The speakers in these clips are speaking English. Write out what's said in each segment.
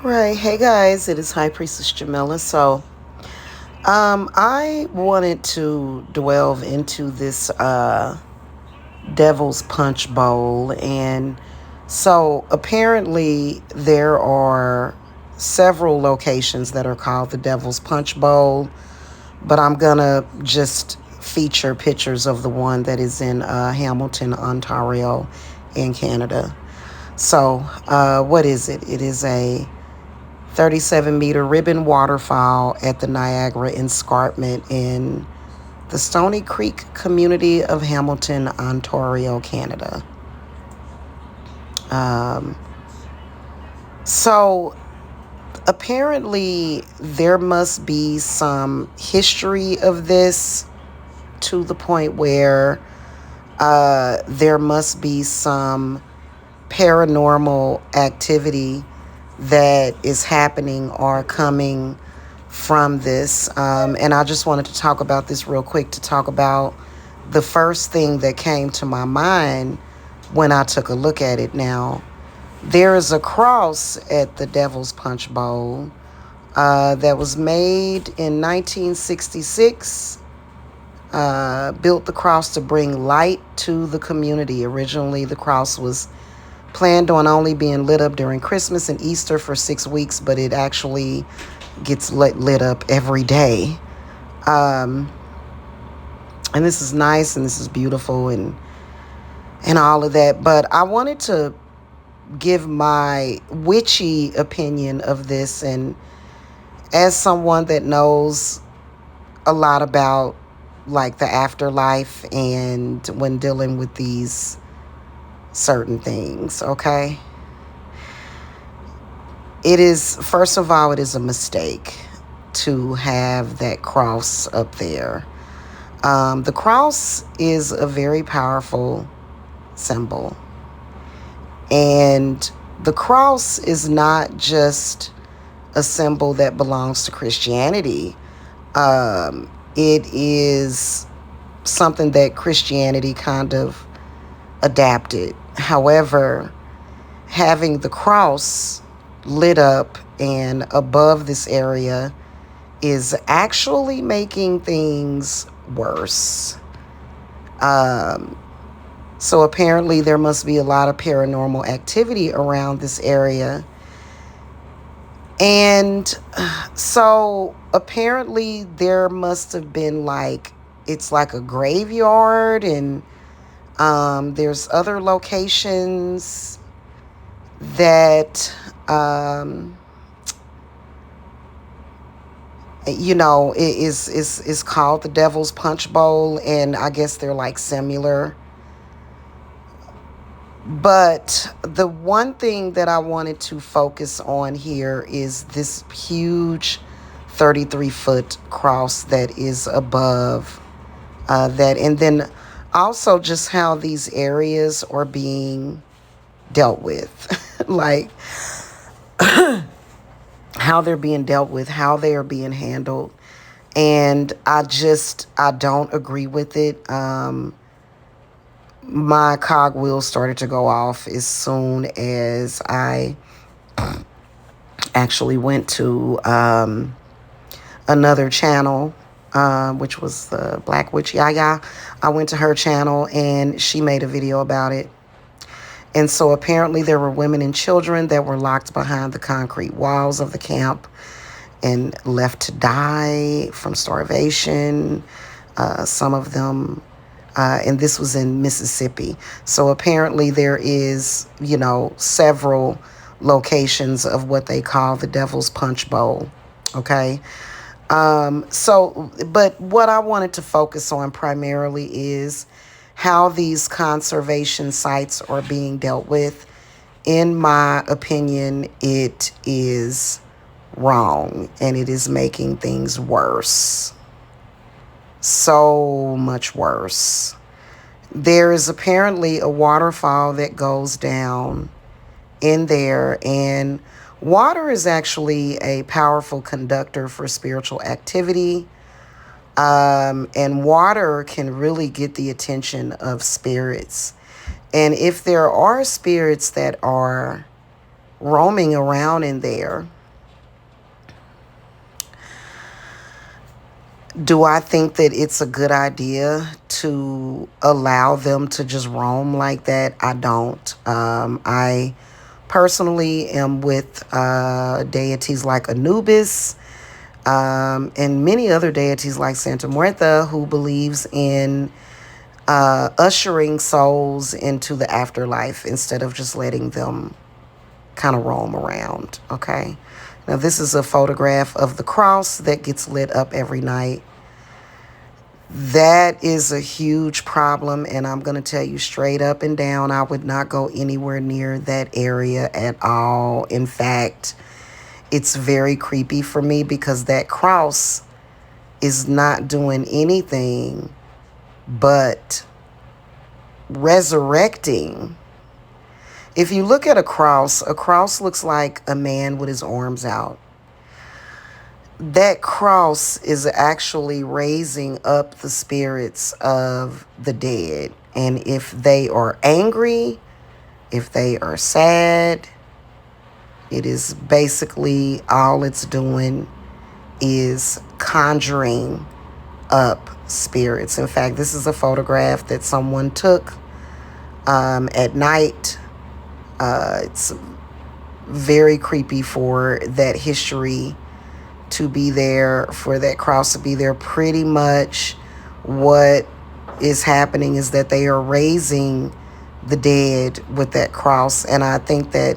Right. Hey guys, it is High Priestess Jamila. I wanted to delve into this Devil's Punch Bowl, and so apparently there are several locations that are called the Devil's Punch Bowl, but I'm gonna just feature pictures of the one that is in Hamilton, Ontario, in Canada. What is it? It is a 37-meter ribbon waterfall at the Niagara Escarpment in the Stony Creek community of Hamilton, Ontario, Canada. Um, so apparently there must be some history of this to the point where there must be some paranormal activity that is happening or coming from this. And I just wanted to talk about this real quick to talk about the first thing that came to my mind when I took a look at it. Now, there is a cross at the Devil's Punch Bowl that was made in 1966. Built the cross to bring light to the community. Originally, the cross was planned on only being lit up during Christmas and Easter for 6 weeks, but it actually gets lit up every day. Um, and this is nice and this is beautiful and all of that. But I wanted to give my witchy opinion of this, and as someone that knows a lot about like the afterlife and when dealing with these certain things, okay? It is, first of all, it is a mistake to have that cross up there. The cross is a very powerful symbol. And the cross is not just a symbol that belongs to Christianity. It is something that Christianity kind of adapted. However, having the cross lit up and above this area is actually making things worse. So apparently there must be a lot of paranormal activity around this area. And so apparently there must have been it's like a graveyard, and there's other locations that, is called the Devil's Punch Bowl, and I guess they're like similar. But the one thing that I wanted to focus on here is this huge 33-foot cross that is above that. And then also just how these areas are being dealt with. Like how they're being dealt with, how they are being handled. And I don't agree with it. My cogwheels started to go off as soon as I actually went to another channel, which was the Black Witch Yaya. I went to her channel and she made a video about it. And so apparently there were women and children that were locked behind the concrete walls of the camp and left to die from starvation. Some of them, and this was in Mississippi. So apparently there is, several locations of what they call the Devil's Punch Bowl. Okay. But what I wanted to focus on primarily is how these conservation sites are being dealt with. In my opinion, it is wrong and it is making things worse. So much worse. There is apparently a waterfall that goes down in there, and water is actually a powerful conductor for spiritual activity. And water can really get the attention of spirits. And if there are spirits that are roaming around in there. Do I think that it's a good idea to allow them to just roam like that? I don't. I personally am with deities like Anubis, and many other deities like Santa Muerta, who believes in ushering souls into the afterlife instead of just letting them kind of roam around. Okay. Now, this is a photograph of the cross that gets lit up every night. That is a huge problem, and I'm going to tell you straight up and down, I would not go anywhere near that area at all. In fact, it's very creepy for me because that cross is not doing anything but resurrecting. If you look at a cross looks like a man with his arms out. That cross is actually raising up the spirits of the dead. And if they are angry, if they are sad, it is basically all it's doing is conjuring up spirits. In fact, this is a photograph that someone took at night. It's very creepy for that history to be there, for that cross to be there. Pretty much what is happening is that they are raising the dead with that cross. And I think that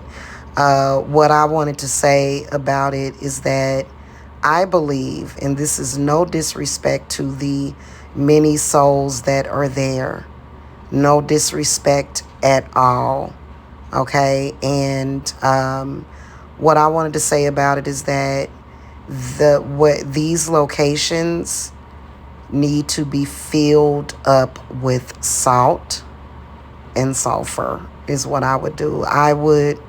what I wanted to say about it is that I believe, and this is no disrespect to the many souls that are there, no disrespect at all. Okay. And what I wanted to say about it is that these locations need to be filled up with salt and sulfur is what I would do. I would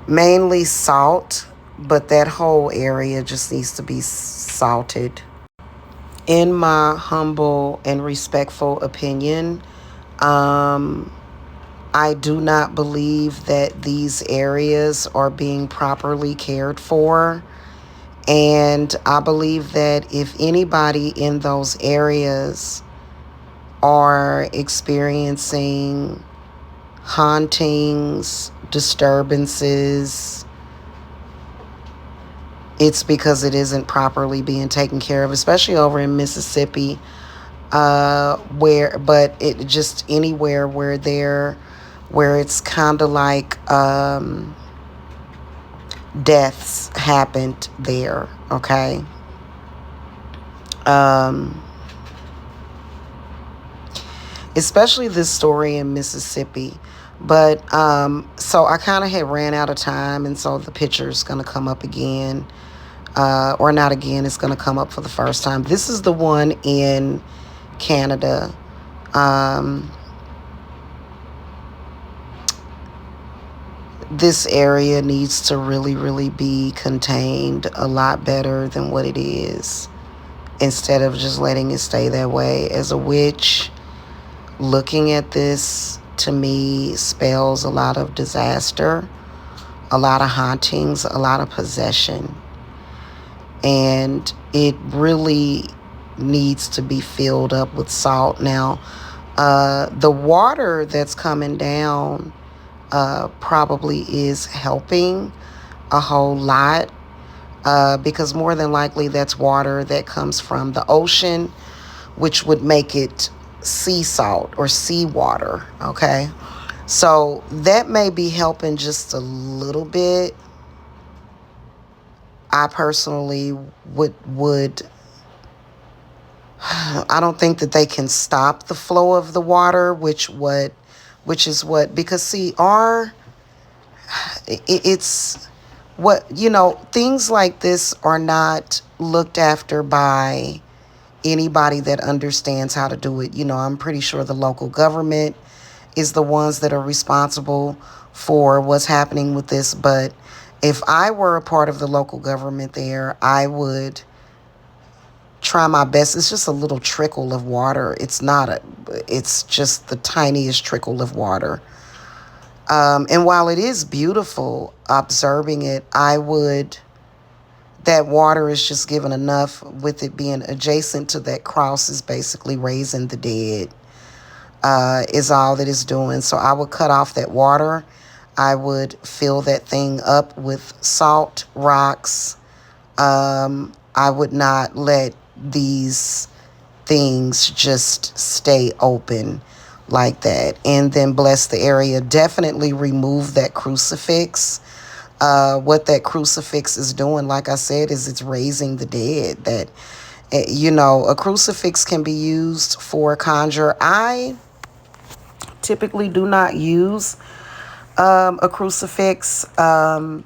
mainly salt, but that whole area just needs to be salted. In my humble and respectful opinion, I do not believe that these areas are being properly cared for. And I believe that if anybody in those areas are experiencing hauntings, disturbances, it's because it isn't properly being taken care of, especially over in Mississippi, but it just anywhere where it's kind of like deaths happened there. Okay. Especially this story in Mississippi. But so I kind of had ran out of time, and so the picture's gonna come up again. Or not again, it's gonna come up for the first time. This is the one in Canada. This area needs to really, really be contained a lot better than what it is, instead of just letting it stay that way. As a witch, looking at this to me spells a lot of disaster, a lot of hauntings, a lot of possession. And it really needs to be filled up with salt. Now, the water that's coming down probably is helping a whole lot, because more than likely that's water that comes from the ocean, which would make it sea salt or sea water. Okay, so that may be helping just a little bit. I personally would I don't think that they can stop the flow of the water, which is what, because see, it's what, things like this are not looked after by anybody that understands how to do it. I'm pretty sure the local government is the ones that are responsible for what's happening with this. But if I were a part of the local government there, I would try my best. It's just a little trickle of water. It's just the tiniest trickle of water. And while it is beautiful observing it, that water is just given enough, with it being adjacent to that cross, is basically raising the dead, is all that it's doing. So I would cut off that water. I would fill that thing up with salt, rocks. I would not let these things just stay open like that. And then bless the area. Definitely remove that crucifix. What that crucifix is doing, like I said, is it's raising the dead. That, a crucifix can be used for conjure. I typically do not use a crucifix. But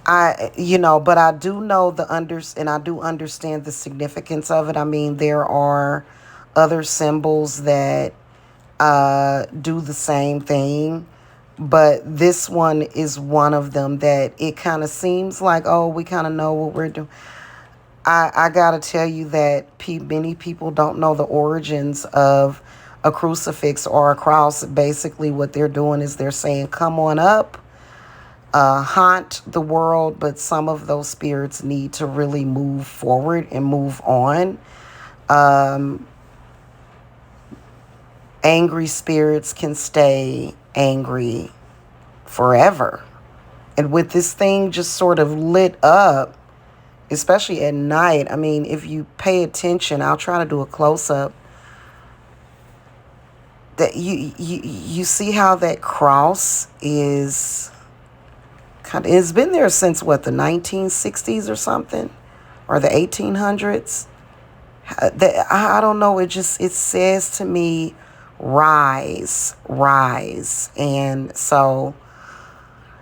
I do know and I do understand the significance of it. I mean, there are other symbols that do the same thing, but this one is one of them that it kind of seems like, oh, we kind of know what we're doing. I gotta tell you that many people don't know the origins of a crucifix or a cross. Basically, what they're doing is they're saying, come on up, haunt the world, but some of those spirits need to really move forward and move on. Angry spirits can stay angry forever. And with this thing just sort of lit up, especially at night, I mean, if you pay attention, I'll try to do a close-up, that you see how that cross is it's been there since what, the 1960s or something, or the 1800s. I don't know. It says to me, rise, rise. And so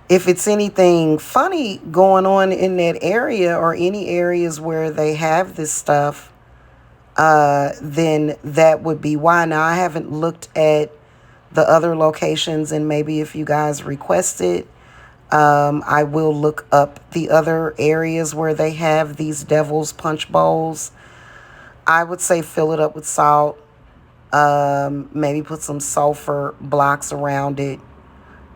if it's anything funny going on in that area or any areas where they have this stuff, then that would be why. Now, I haven't looked at the other locations, and maybe if you guys request it, I will look up the other areas where they have these devil's punch bowls. I would say fill it up with salt, maybe put some sulfur blocks around it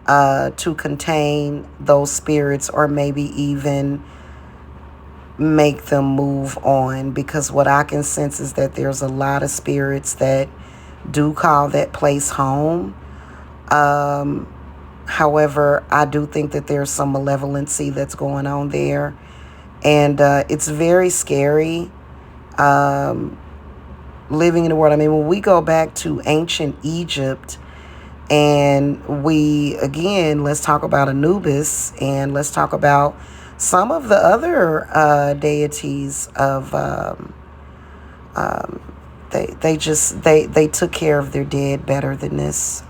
to contain those spirits, or maybe even make them move on, because what I can sense is that there's a lot of spirits that do call that place home. However, I do think that there's some malevolency that's going on there, and it's very scary living in the world. I mean, when we go back to ancient Egypt, and let's talk about Anubis, and let's talk about some of the other deities of they took care of their dead better than this.